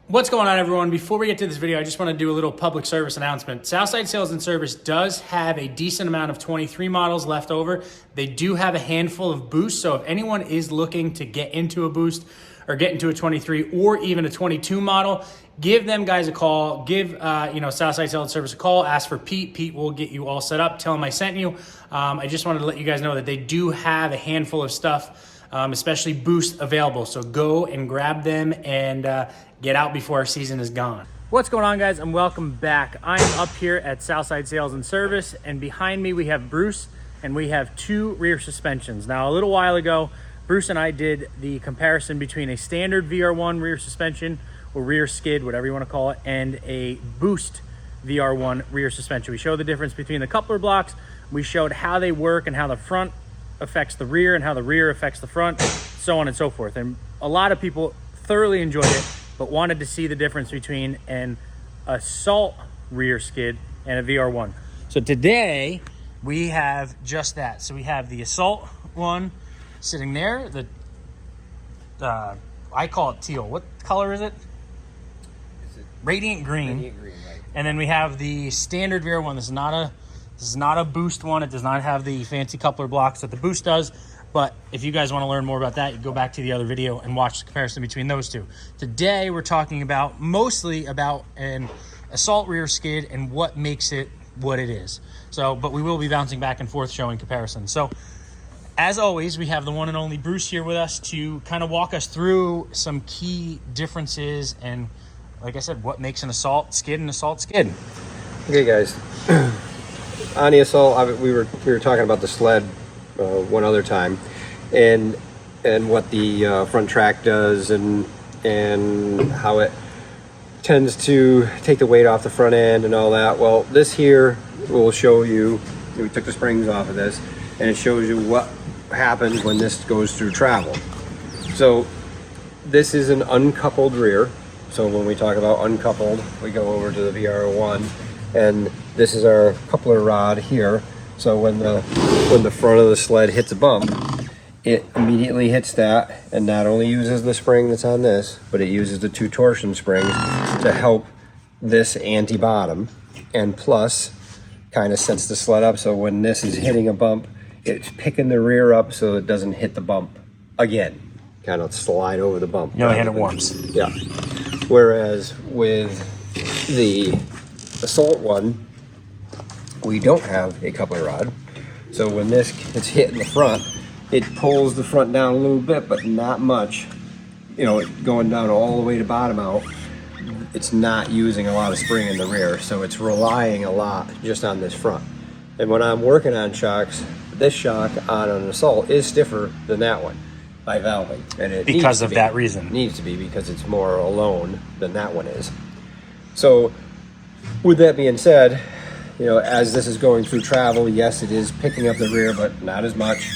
What's going on, everyone? Before we get to this video, I just want to do a little public service announcement. Southside Sales and Service does have a decent amount of 23 models left over. They do have a handful of boosts, so if anyone is looking to get into a boost or get into a 23 or even a 22 model, give them guys a call. Give Southside Sales and Service a call. Ask for Pete. Pete will get you all set up. Tell him I sent you. I just wanted to let you guys know that they do have a handful of stuff, especially boost available. So go and grab them and get out before our season is gone. What's going on, guys, and welcome back. I'm up here at Southside Sales and Service, and behind me we have Bruce, and we have two rear suspensions. Now, a little while ago, Bruce and I did the comparison between a standard VR1 rear suspension, or rear skid, whatever you want to call it, and a boost VR1 rear suspension. We showed the difference between the coupler blocks. We showed how they work and how the front affects the rear and how the rear affects the front, so on and so forth. And a lot of people thoroughly enjoyed it, but wanted to see the difference between an Assault rear skid and a VR1. So today we have just that. So we have the Assault one sitting there. I call it teal. What color is it? Radiant green. Radiant green, right. And then we have the standard VR1. This is not a boost one. It does not have the fancy coupler blocks that the boost does. But if you guys want to learn more about that, you go back to the other video and watch the comparison between those two. Today, we're talking about mostly about an Assault rear skid and what makes it what it is. So, but we will be bouncing back and forth showing comparisons. So, as always, we have the one and only Bruce here with us to kind of walk us through some key differences and, like I said, what makes an Assault skid an Assault skid. Okay, guys. On the Assault, we were talking about the sled one other time, and what the front track does, and how it tends to take the weight off the front end and all that. Well, this here will show you. We took the springs off of this, and it shows you what happens when this goes through travel. So this is an uncoupled rear. So when we talk about uncoupled, we go over to the VR1, and this is our coupler rod here. So when the front of the sled hits a bump, it immediately hits that, and not only uses the spring that's on this, but it uses the two torsion springs to help this anti-bottom, and plus kind of sets the sled up so when this is hitting a bump, it's picking the rear up so it doesn't hit the bump again, kind of slide over the bump. You only hit it once. Yeah. Whereas with the Assault one, we don't have a coupler rod, so when this gets hit in the front, it pulls the front down a little bit, but not much. You know, going down all the way to bottom out, it's not using a lot of spring in the rear, so it's relying a lot just on this front. And when I'm working on shocks, this shock on an Assault is stiffer than that one by valving, and it because of that reason. It needs to be, because it's more alone than that one is. So with that being said, you know, as this is going through travel, yes, it is picking up the rear, but not as much.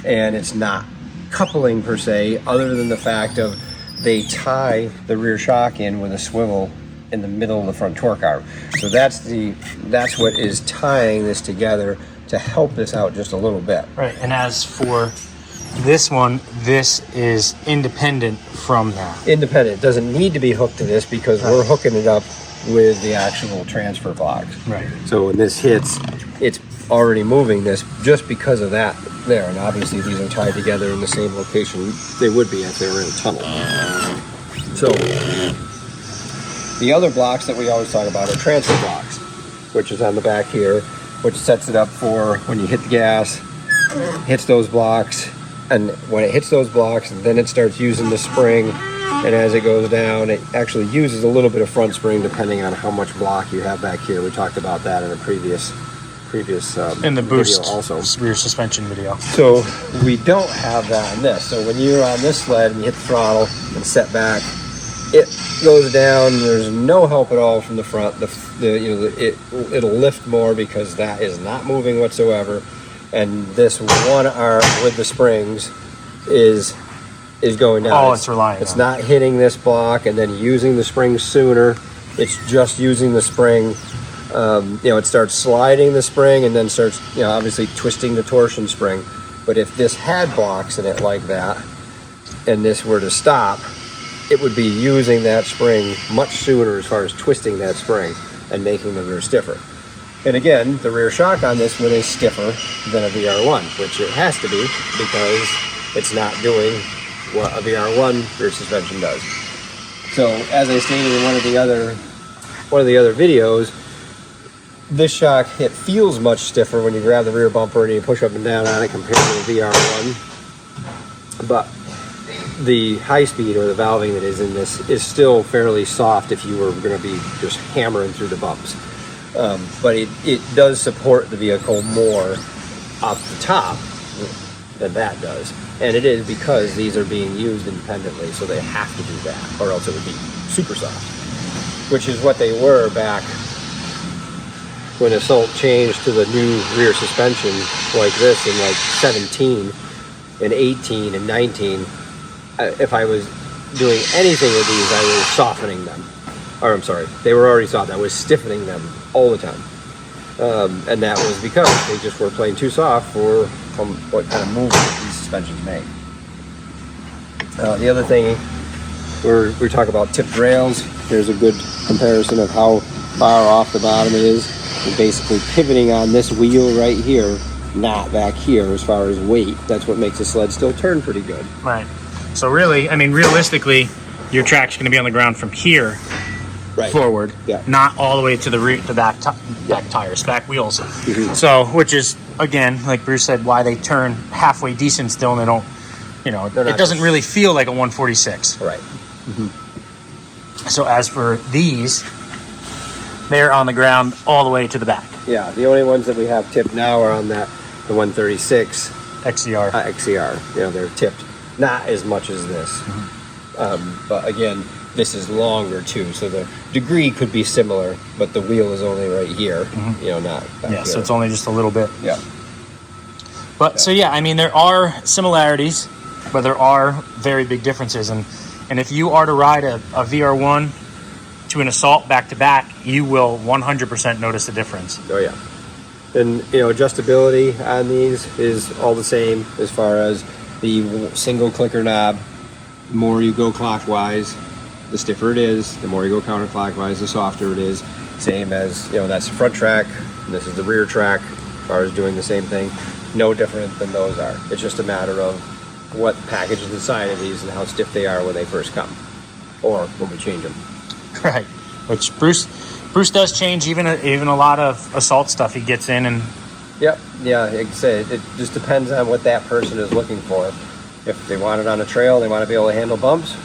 And it's not coupling per se, other than the fact of they tie the rear shock in with a swivel in the middle of the front torque arm. So that's what is tying this together to help this out just a little bit. Right, and as for this one, this is independent from that. Independent. It doesn't need to be hooked to this because we're hooking it up with the actual transfer blocks. Right. So when this hits, it's already moving this just because of that there. And obviously these are tied together in the same location they would be if they were in a tunnel. So the other blocks that we always talk about are transfer blocks, which is on the back here, which sets it up for when you hit the gas, hits those blocks, and when it hits those blocks, then it starts using the spring. And as it goes down, it actually uses a little bit of front spring depending on how much block you have back here. We talked about that in a previous in the boost video also. Rear suspension video. So we don't have that on this. So when you're on this sled and you hit the throttle and set back, it goes down. There's no help at all from the front. It'll lift more because that is not moving whatsoever. And this one arm with the springs is going down. Oh, it's relying. It's not hitting this block and then using the spring sooner. It's just using the spring it starts sliding the spring and then starts, obviously twisting the torsion spring. But if this had blocks in it like that, and this were to stop, it would be using that spring much sooner as far as twisting that spring and making the rear stiffer. And again, the rear shock on this one is stiffer than a VR1, which it has to be because it's not doing what a VR1 rear suspension does. So as I stated in one of the other videos, this shock, it feels much stiffer when you grab the rear bumper and you push up and down on it compared to the VR1. But the high speed or the valving that is in this is still fairly soft if you were going to be just hammering through the bumps. But it does support the vehicle more off the top than that does. And it is because these are being used independently, so they have to do that, or else it would be super soft, which is what they were back when Assault changed to the new rear suspension like this in like 17 and 18 and 19. If I was doing anything with these, I was softening them. Or I'm sorry, they were already soft. I was stiffening them all the time. And that was because they just were plain too soft for what kind of movement these suspensions make. The other thing, we talk about tipped rails. There's a good comparison of how far off the bottom it is. We're basically pivoting on this wheel right here, not back here as far as weight. That's what makes the sled still turn pretty good. Right. So really, I mean, realistically, your track's going to be on the ground from here forward, not all the way to the rear, to back tires, back wheels. Mm-hmm. So, which is, again, like Bruce said, why they turn halfway decent still, and they don't, it doesn't really feel like a 146. Right. Mm-hmm. So as for these, they're on the ground all the way to the back. Yeah, the only ones that we have tipped now are on the 136 XCR. XCR. They're tipped, not as much as this. Mm-hmm. But again, this is longer too, so the degree could be similar, but the wheel is only right here, not back here. So it's only just a little bit. Yeah. But so I mean, there are similarities, but there are very big differences, and if you are to ride a VR1 to an Assault back to back, you will 100% notice the difference. Oh yeah. And adjustability on these is all the same as far as the single clicker knob. The more you go clockwise, the stiffer it is. The more you go counterclockwise, the softer it is. Same as, that's the front track, and this is the rear track, as far as doing the same thing. No different than those are. It's just a matter of what package is inside of these and how stiff they are when they first come, or when we change them. Right, which Bruce does change even a lot of Assault stuff he gets in, and Yep, yeah, like I said, it just depends on what that person is looking for. If they want it on a trail, they want to be able to handle bumps,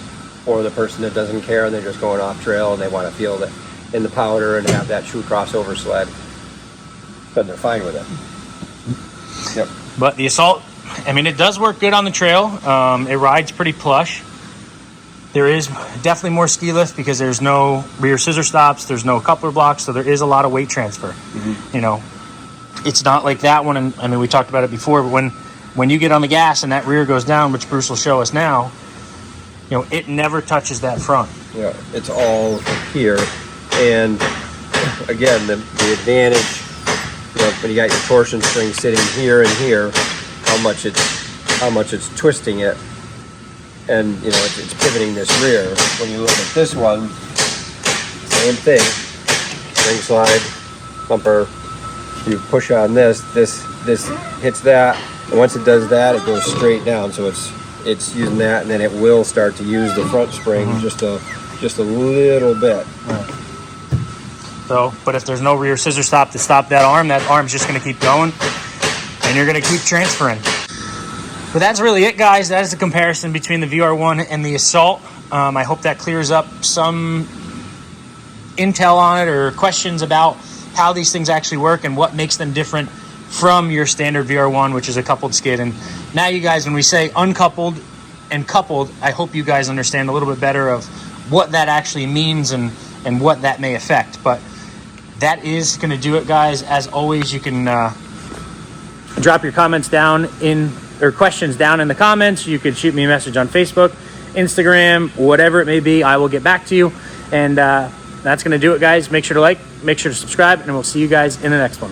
or the person that doesn't care and they're just going off trail and they want to feel that in the powder and have that true crossover sled, then they're fine with it. Yep. But the Assault, I mean, it does work good on the trail. It rides pretty plush. There is definitely more ski lift because there's no rear scissor stops, there's no coupler blocks, so there is a lot of weight transfer. Mm-hmm. It's not like that one, and I mean, we talked about it before, but when you get on the gas and that rear goes down, which Bruce will show us now, it never touches that front. Yeah, it's all here. And again, the advantage, when you got your torsion string sitting here and here, how much it's twisting it, and it's pivoting this rear. When you look at this one, same thing, spring slide, bumper. You push on this hits that, and once it does that, it goes straight down. So it's using that, and then it will start to use the front spring just a little bit. Right. So, but if there's no rear scissor stop to stop that arm's just going to keep going, and you're going to keep transferring. But that's really it, guys. That is the comparison between the VR1 and the Assault. I hope that clears up some intel on it or questions about how these things actually work and what makes them different from your standard VR1, which is a coupled skid. And now you guys, when we say uncoupled and coupled, I hope you guys understand a little bit better of what that actually means and what that may affect. But that is going to do it, guys. As always, you can drop your comments down or questions down in the comments. You could shoot me a message on Facebook, Instagram, whatever it may be. I will get back to you. And That's going to do it, guys. Make sure to like, make sure to subscribe, and we'll see you guys in the next one.